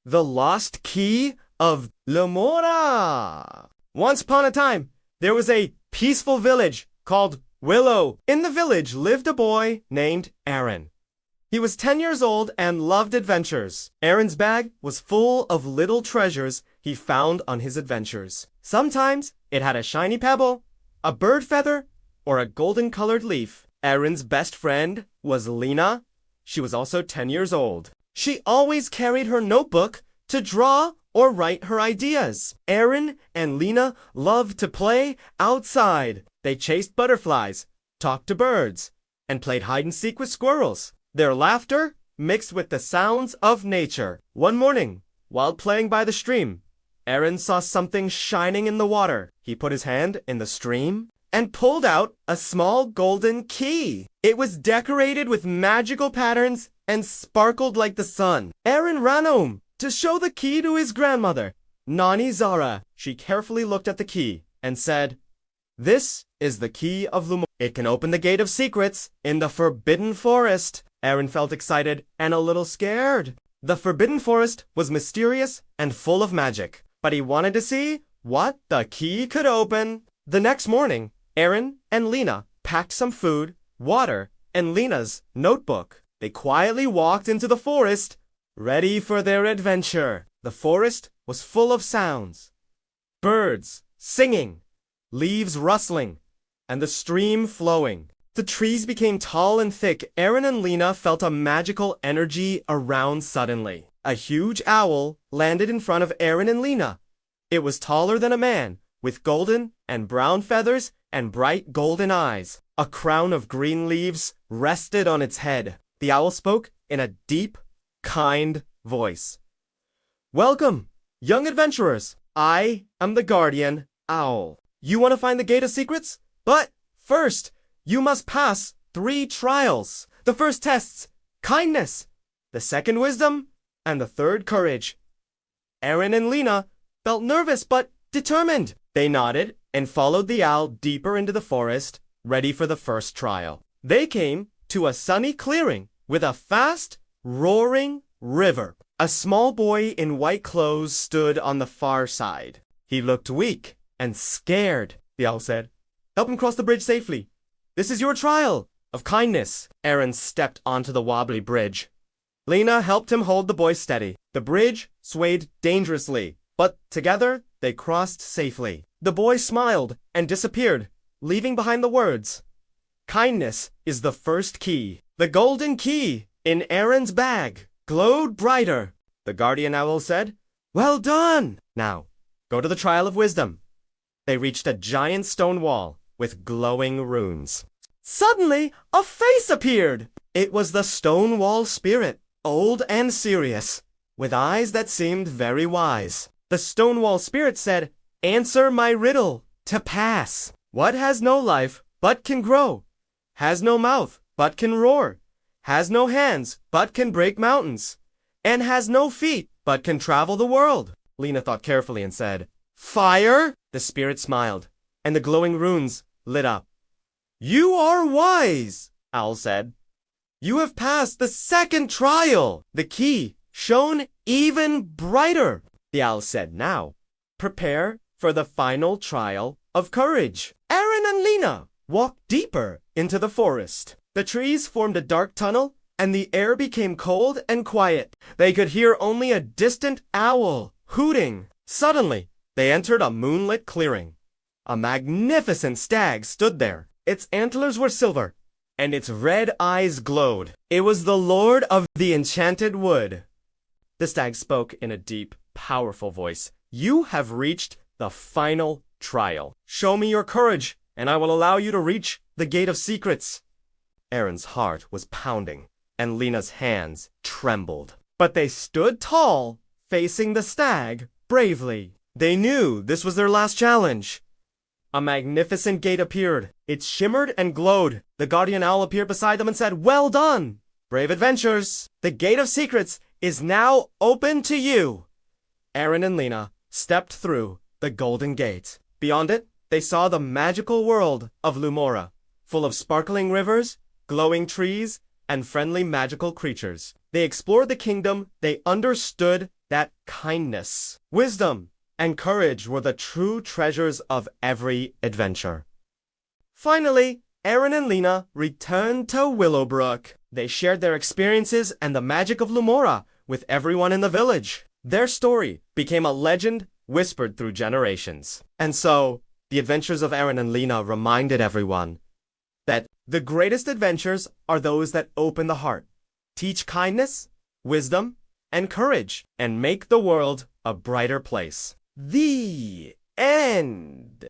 The Lost Key of Lumora. Once upon a time, there was a peaceful village called Willow. In the village lived a boy named Arin. He was 10 years old and loved adventures. Arin's bag was full of little treasures he found on his adventures. Sometimes it had a shiny pebble, a bird feather, or a golden-colored leaf. Arin's best friend was Lena. She was also 10 years old. She always carried her notebook to draw or write her ideas. Arin and Lena loved to play outside. They chased butterflies, talked to birds, and played hide-and-seek with squirrels. Their laughter mixed with the sounds of nature. One morning, while playing by the stream, Arin saw something shining in the water. He put his hand in the stream and pulled out a small golden key. It was decorated with magical patterns and sparkled like the sun. Arin ran home to show the key to his grandmother, Nani Zara. She carefully looked at the key and said, "This is the key of Lumora. It can open the gate of secrets in the Forbidden Forest." Arin felt excited and a little scared. The Forbidden Forest was mysterious and full of magic, but he wanted to see what the key could open. The next morning, Arin and Lena packed some food, water, and Lena's notebook. They quietly walked into the forest, ready for their adventure. The forest was full of sounds. Birds singing, leaves rustling, and the stream flowing. The trees became tall and thick. Arin and Lena felt a magical energy around suddenly. A huge owl landed in front of Arin and Lena. It was taller than a man, with golden and brown feathers and bright golden eyes. A crown of green leaves rested on its head. The owl spoke in a deep, kind voice. "Welcome, young adventurers. I am the guardian owl. You want to find the Gate of Secrets? But first, you must pass 3 trials. The first tests kindness, the second wisdom, and the third courage." Arin and Lena felt nervous but determined. They nodded and followed the owl deeper into the forest, ready for the first trial. They came to a sunny clearing with a fast, roaring river. A small boy in white clothes stood on the far side. He looked weak and scared. The owl said, "Help him cross the bridge safely. This is your trial of kindness." Arin stepped onto the wobbly bridge. Lena helped him hold the boy steady. The bridge swayed dangerously, but together they crossed safely. The boy smiled and disappeared, leaving behind the words, "Kindness is the first key." The golden key in Arin's bag glowed brighter. The guardian owl said, "Well done! Now, go to the trial of wisdom." They reached a giant stone wall with glowing runes. Suddenly, a face appeared. It was the stone wall spirit, old and serious, with eyes that seemed very wise. The stone wall spirit said, "Answer my riddle to pass. What has no life but can grow, has no mouth but can roar, has no hands but can break mountains, and has no feet but can travel the world?" Lena thought carefully and said, "Fire?" The spirit smiled, and the glowing runes lit up. "You are wise," Owl said. "You have passed the second trial." The key shone even brighter. The owl said, "Now, prepare for the final trial of courage." Arin and Lena walked deeper into the forest. The trees formed a dark tunnel, and the air became cold and quiet. They could hear only a distant owl hooting. Suddenly, they entered a moonlit clearing. A magnificent stag stood there. Its antlers were silver, and its red eyes glowed. It was the lord of the enchanted wood. The stag spoke in a deep, powerful voice. "You have reached the final trial. Show me your courage, and I will allow you to reach the Gate of Secrets." Arin's heart was pounding, and Lena's hands trembled. But they stood tall, facing the stag bravely. They knew this was their last challenge. A magnificent gate appeared. It shimmered and glowed. The guardian owl appeared beside them and said, "Well done, brave adventurers. The Gate of Secrets is now open to you." Arin and Lena stepped through the golden gate. Beyond it, they saw the magical world of Lumora, full of sparkling rivers, glowing trees, and friendly magical creatures. They explored the kingdom they understood that kindness, wisdom, and courage were the true treasures of every adventure. Finally, Arin and Lena returned to Willowbrook. They shared their experiences and the magic of Lumora with everyone in the village. Their story became a legend whispered through generations. And so, the adventures of Arin and Lena reminded everyone that the greatest adventures are those that open the heart, teach kindness, wisdom, and courage, and make the world a brighter place. The end.